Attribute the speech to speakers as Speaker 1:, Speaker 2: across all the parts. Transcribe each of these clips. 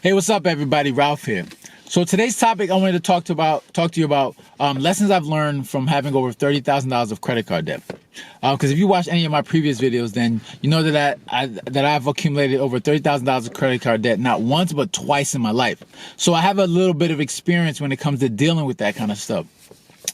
Speaker 1: Hey, what's up, everybody? Ralph here. So today's topic, I wanted to talk to you about lessons I've learned from having over $30,000 of credit card debt. Because if you watch any of my previous videos, then you know that I've accumulated over $30,000 of credit card debt, not once but twice in my life. So I have a little bit of experience when it comes to dealing with that kind of stuff.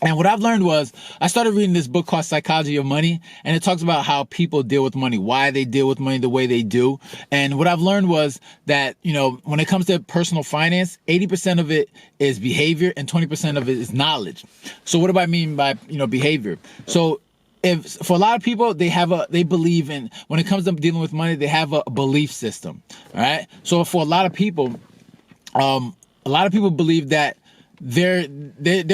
Speaker 1: And what I've learned was I started reading this book called Psychology of Money, and it talks about how people deal with money, why they deal with money the way they do. And what I've learned was that, when it comes to personal finance, 80% of it is behavior and 20% of it is knowledge. So what do I mean by, behavior? So if for a lot of people, they believe in, when it comes to dealing with money, they have a belief system. All right. So for a lot of people believe that they're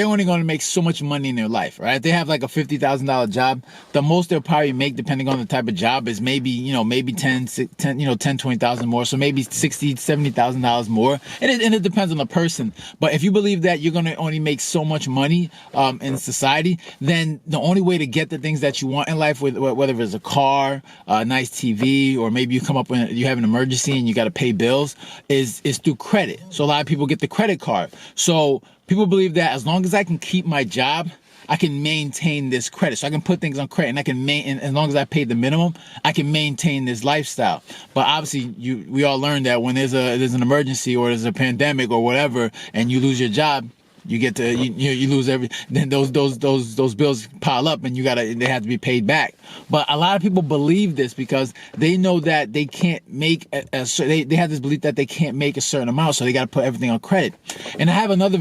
Speaker 1: only going to make so much money in their life, right? They have like a $50,000 job. The most they'll probably make, depending on the type of job, is maybe 20,000 more. So maybe $60,000-$70,000 more. And it depends on the person. But if you believe that you're going to only make so much money in society, then the only way to get the things that you want in life, whether it's a car, a nice TV, or maybe you come up when you have an emergency and you got to pay bills, is through credit. So a lot of people get the credit card. So people believe that as long as I can keep my job, I can maintain this credit. So I can put things on credit, and I can as long as I pay the minimum, I can maintain this lifestyle. But obviously, we all learn that when there's an emergency or there's a pandemic or whatever, and you lose your job, you get to you lose then those bills pile up, and they have to be paid back. But a lot of people believe this because they know that they can't make they have this belief that they can't make a certain amount, so they got to put everything on credit. And I have another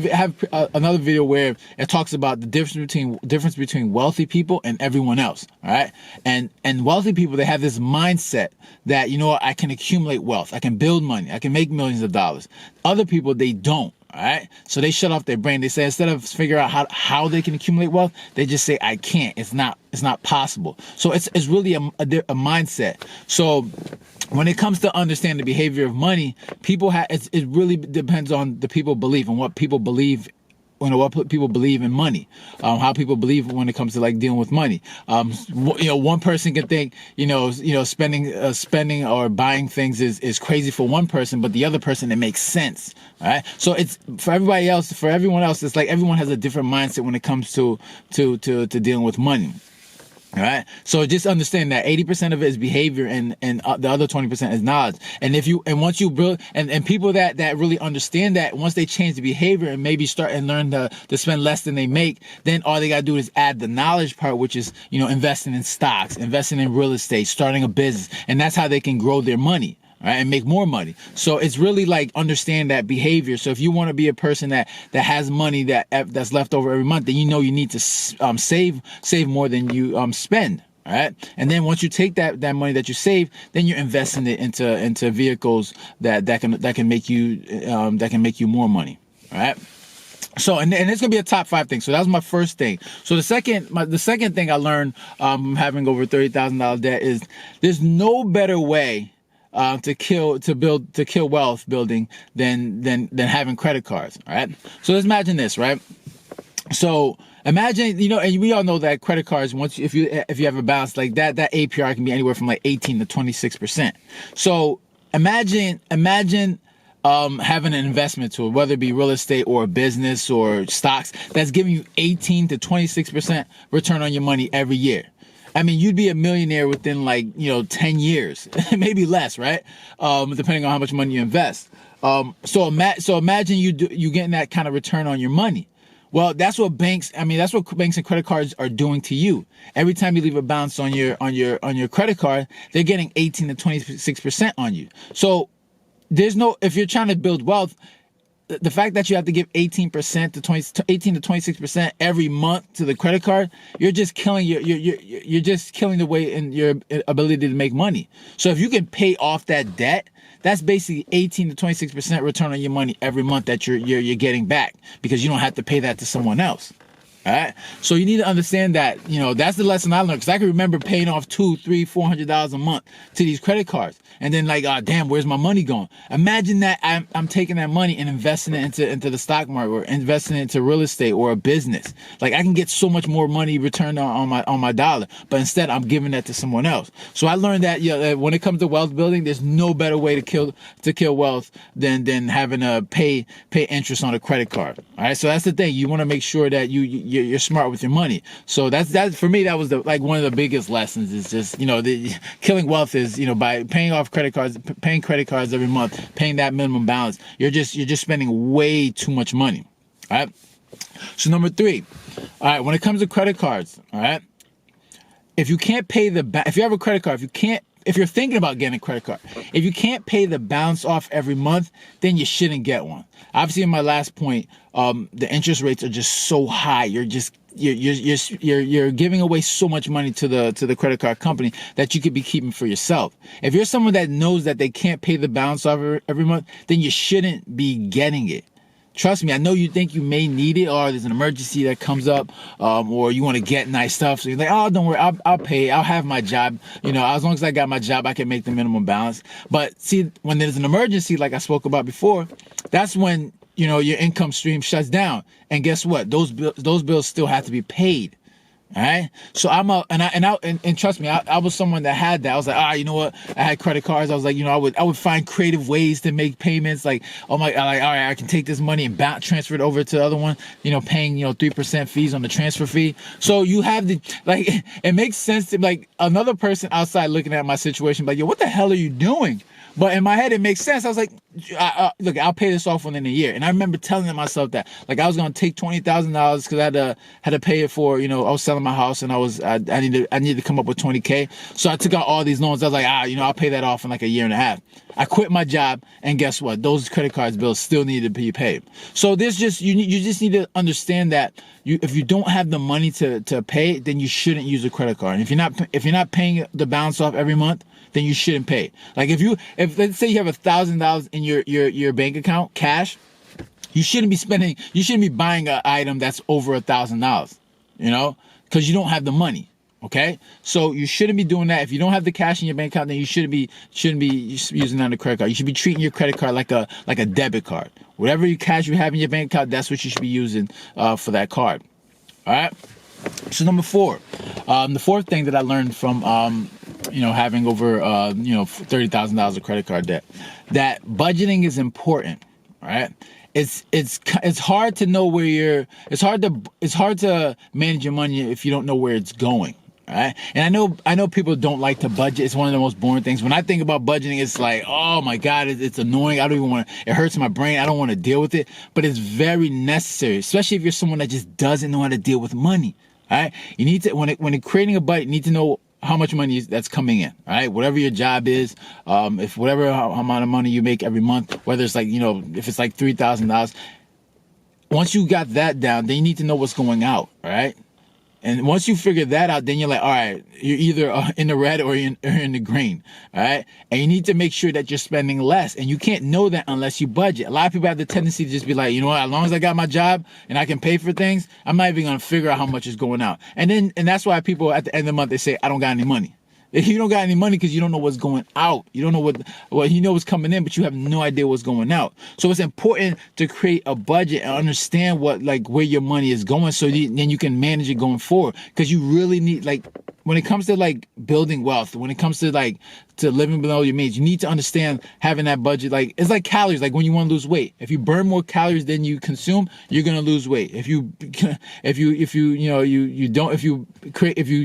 Speaker 1: video where it talks about the difference between wealthy people and everyone else. All right, and wealthy people, they have this mindset that I can accumulate wealth, I can build money, I can make millions of dollars. Other people, they don't. All right. So they shut off their brain. They say, instead of figure out how they can accumulate wealth, they just say, I can't. It's not possible. So it's really a mindset. So when it comes to understanding the behavior of money, it really depends on the people believe and what people believe. What people believe in money, how people believe when it comes to like dealing with money. One person can think, spending or buying things is crazy for one person, but the other person, it makes sense. All right. So it's for everybody else. For everyone else, it's like everyone has a different mindset when it comes to dealing with money. All right. So just understand that 80% of it is behavior, and the other 20% is knowledge. And once you build, and people that really understand that, once they change the behavior and maybe start and learn to spend less than they make, then all they got to do is add the knowledge part, which is, investing in stocks, investing in real estate, starting a business. And that's how they can grow their money. Right, and make more money. So it's really like understand that behavior. So if you want to be a person that has money that's left over every month, then you need to save more than you spend. All right, and then once you take that money that you save, then you're investing it into vehicles that can make you more money. All right. So, and it's going to be a top 5 thing. So that was my first thing. So the second thing I learned having over $30,000 debt is there's no better way to kill wealth building than having credit cards. All right. So let's imagine this, right? So imagine, and we all know that credit cards, if you have a balance like that APR can be anywhere from like 18 to 26%. So imagine having an investment tool, whether it be real estate or a business or stocks, that's giving you 18 to 26% return on your money every year. I mean, you'd be a millionaire within 10 years, maybe less, right? Depending on how much money you invest. So imagine you getting that kind of return on your money. Well, that's what banks and credit cards are doing to you. Every time you leave a balance on your credit card, they're getting 18 to 26% on you. So if you're trying to build wealth, the fact that you have to give 18 to 26% every month to the credit card, you're just killing you're just killing the way in your ability to make money. So if you can pay off that debt, that's basically 18 to 26% return on your money every month that you're getting back, because you don't have to pay that to someone else. All right. So you need to understand that, that's the lesson I learned. Because I can remember paying off $200, $300, $400 a month to these credit cards. And then like, oh, damn, where's my money going? Imagine that I'm taking that money and investing it into the stock market, or investing it into real estate or a business. Like I can get so much more money returned on my dollar. But instead, I'm giving that to someone else. So I learned that, when it comes to wealth building, there's no better way to kill wealth than having to pay interest on a credit card. All right. So that's the thing. You want to make sure that you're smart with your money. So that's for me, that was one of the biggest lessons, is just, the killing wealth is, by paying credit cards every month, paying that minimum balance, you're just spending way too much money. All right. So number 3, all right, when it comes to credit cards, all right, if you can't pay if you have a credit card, if you're thinking about getting a credit card, if you can't pay the balance off every month, then you shouldn't get one. Obviously, in my last point, the interest rates are just so high. You're giving away so much money to the credit card company that you could be keeping for yourself. If you're someone that knows that they can't pay the balance off every month, then you shouldn't be getting it. Trust me, I know you think you may need it, or there's an emergency that comes up, or you want to get nice stuff. So you're like, oh, don't worry, I'll pay. I'll have my job. As long as I got my job, I can make the minimum balance. But see, when there's an emergency, like I spoke about before, that's when, your income stream shuts down. And guess what? Those bills still have to be paid. All right. So and trust me, I was someone that had that. I was like, you know what? I had credit cards. I was like, I would find creative ways to make payments. Like, all right, I can take this money and transfer it over to the other one, paying, 3% fees on the transfer fee. So you have it makes sense to another person outside looking at my situation, like, yo, what the hell are you doing? But in my head, it makes sense. I was like, look, I'll pay this off within a year. And I remember telling myself that, I was going to take $20,000 because I had to pay it for, I was selling my house, and I needed to come up with $20K. So I took out all these loans. I was like, I'll pay that off in like a year and a half. I quit my job, and guess what? Those credit cards bills still needed to be paid. So there's you just need to understand that if you don't have the money to pay, then you shouldn't use a credit card. And if you're not paying the balance off every month, then you shouldn't pay. Like if let's say you have $1,000 in your bank account, cash, you shouldn't be buying an item that's over $1,000, because you don't have the money. Okay, so you shouldn't be doing that. If you don't have the cash in your bank account, then you shouldn't be using that on a credit card. You should be treating your credit card like a debit card. Whatever cash you have in your bank account, that's what you should be using for that card. All right. So number 4, the fourth thing that I learned from having over $30,000 of credit card debt, that budgeting is important. All right. It's hard to know where it's hard to manage your money if you don't know where it's going. All right. And I know people don't like to budget. It's one of the most boring things. When I think about budgeting, it's like, oh my God, it's annoying. I don't even want to, it hurts my brain. I don't want to deal with it, but it's very necessary, especially if you're someone that just doesn't know how to deal with money. All right. You need to, when creating a budget, you need to know how much money that's coming in. All right. Whatever your job is, if whatever amount of money you make every month, whether it's like, if it's like $3,000, once you got that down, then you need to know what's going out. All right. And once you figure that out, then you're like, all right, you're either in the red or in the green, all right? And you need to make sure that you're spending less. And you can't know that unless you budget. A lot of people have the tendency to just be like, you know what, as long as I got my job and I can pay for things, I'm not even going to figure out how much is going out. And that's why people at the end of the month, they say, I don't got any money. You don't got any money because you don't know what's going out. You don't know what's coming in, but you have no idea what's going out. So it's important to create a budget and understand where your money is going, so then you can manage it going forward. Because you really need, when it comes to building wealth, when it comes to to living below your means, you need to understand having that budget. It's like calories. Like when you want to lose weight, if you burn more calories than you consume, you're gonna lose weight. If you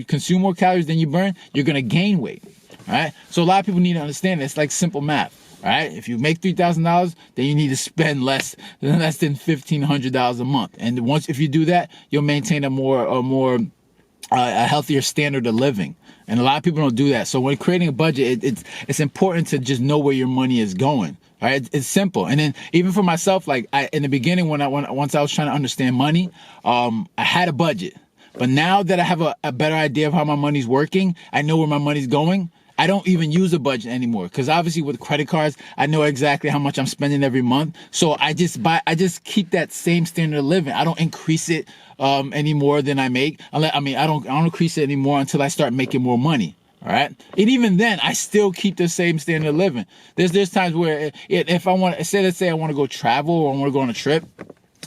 Speaker 1: consume more calories than you burn, you're gonna gain weight. All right. So a lot of people need to understand it's like simple math. All right. If you make $3,000, then you need to spend less than $1,500 a month. And if you do that, you'll maintain a healthier standard of living. And a lot of people don't do that. So when creating a budget, it's important to just know where your money is going. All right, it's simple. And then even for myself, in the beginning, once I was trying to understand money, I had a budget. But now that I have a better idea of how my money's working, I know where my money's going. I don't even use a budget anymore, because obviously with credit cards, I know exactly how much I'm spending every month. So I just keep that same standard of living. I don't increase it any more than I make. I don't increase it anymore until I start making more money. All right. And even then, I still keep the same standard of living. There's times where if I want, let's say I want to go travel or I want to go on a trip,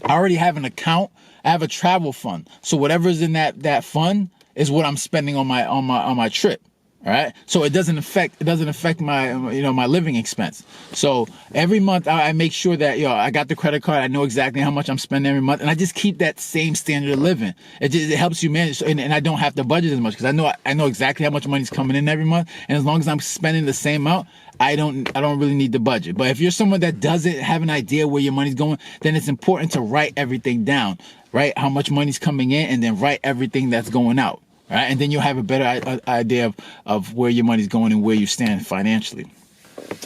Speaker 1: I already have an account. I have a travel fund. So whatever's in that fund is what I'm spending on my trip. All right. So it doesn't affect my, my living expense. So every month I make sure that, I got the credit card. I know exactly how much I'm spending every month. And I just keep that same standard of living. It helps you manage. And I don't have to budget as much, because I know exactly how much money's coming in every month. And as long as I'm spending the same amount, I don't really need the budget. But if you're someone that doesn't have an idea where your money's going, then it's important to write everything down, right? How much money's coming in, and then write everything that's going out. Right? And then you'll have a better idea of where your money's going and where you stand financially.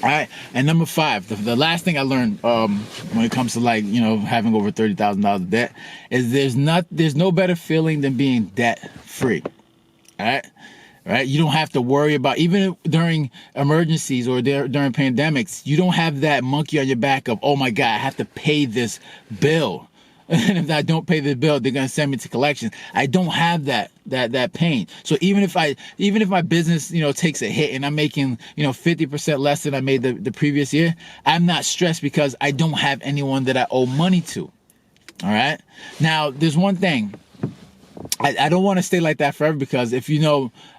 Speaker 1: All right. And number 5, the last thing I learned when it comes to having over $30,000 of debt is there's no better feeling than being debt free. All right. Right. You don't have to worry about, even during emergencies or during pandemics, you don't have that monkey on your back of, oh my God, I have to pay this bill. And if I don't pay the bill, they're going to send me to collections. I don't have that pain. So even if my business, takes a hit and I'm making, 50% less than I made the previous year, I'm not stressed because I don't have anyone that I owe money to. All right. Now, there's one thing. I don't want to stay like that forever, because if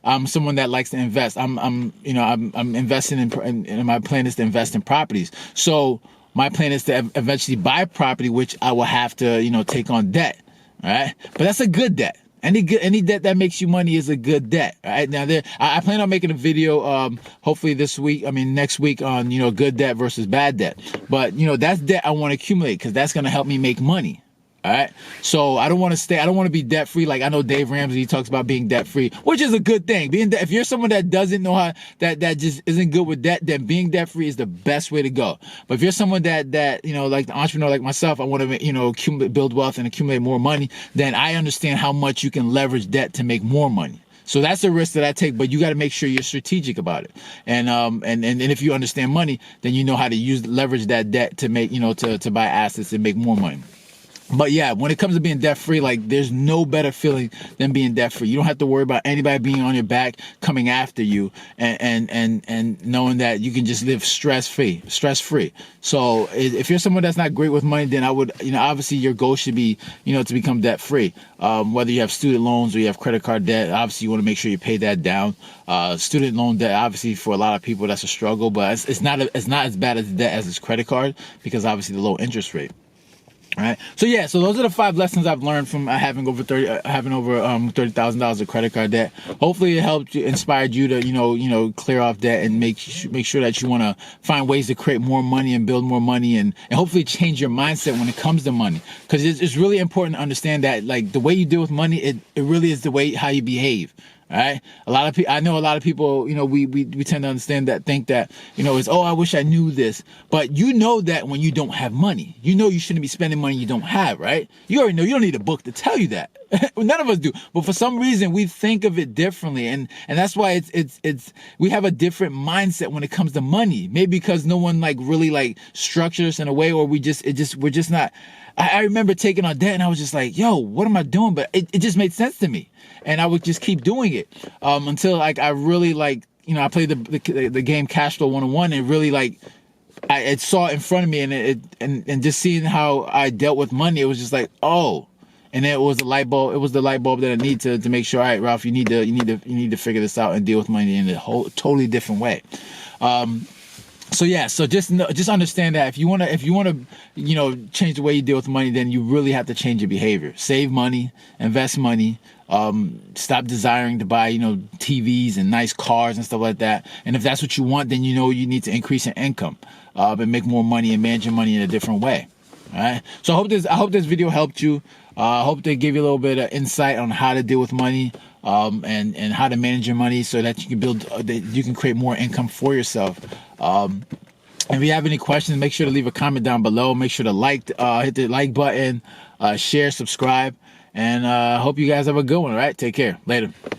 Speaker 1: I'm someone that likes to invest, I'm investing in my plan is to invest in properties. So my plan is to eventually buy property, which I will have to, take on debt. All right. But that's a good debt. Any debt that makes you money is a good debt. All right. Now I plan on making a video, hopefully next week on, good debt versus bad debt. But, that's debt I want to accumulate, because that's going to help me make money. All right. So I don't want to be debt free. Like I know Dave Ramsey, he talks about being debt free, which is a good thing. If you're someone that doesn't know how, that just isn't good with debt, then being debt free is the best way to go. But if you're someone that like the entrepreneur like myself, I want to, build wealth and accumulate more money, then I understand how much you can leverage debt to make more money. So that's a risk that I take, but you got to make sure you're strategic about it. And if you understand money, then you know how to leverage that debt to make, to buy assets and make more money. But yeah, when it comes to being debt free, like there's no better feeling than being debt free. You don't have to worry about anybody being on your back, coming after you, and knowing that you can just live stress free. So if you're someone that's not great with money, then I would, obviously your goal should be, to become debt free. Whether you have student loans or you have credit card debt, obviously you want to make sure you pay that down. Student loan debt, obviously for a lot of people that's a struggle, but it's not as bad as debt as its credit card, because obviously the low interest rate. All right. So those are the 5 lessons I've learned from having over $30,000 of credit card debt. Hopefully it helped you, inspired you to clear off debt and make sure that you want to find ways to create more money and build more money, and hopefully change your mindset when it comes to money, because it's really important to understand that, like, the way you deal with money, it really is the way how you behave. All right. I know a lot of people, we tend to think that, it's, oh, I wish I knew this. But that when you don't have money, you shouldn't be spending money you don't have, right? You already know, you don't need a book to tell you that. None of us do. But for some reason, we think of it differently. And that's why we have a different mindset when it comes to money. Maybe because no one really structures us in a way, or we're just not. I remember taking on debt and I was just like, yo, what am I doing? But it just made sense to me. And I would just keep doing it until I really I played the game Cash Flow 101, and really I saw it in front of me, and just seeing how I dealt with money, it was just like, oh. And it was the light bulb. It was the light bulb that I need to make sure. All right, Ralph, you need to figure this out and deal with money in a totally different way. So just understand that if you want to change the way you deal with money, then you really have to change your behavior. Save money, invest money, stop desiring to buy TVs and nice cars and stuff like that. And if that's what you want, then you need to increase your income and make more money and manage your money in a different way. All right. So I hope this video helped you. I hope to give you a little bit of insight on how to deal with money, and how to manage your money so that you can create more income for yourself. If you have any questions, make sure to leave a comment down below. Make sure to hit the like button, share, subscribe, and hope you guys have a good one. All right. Take care. Later.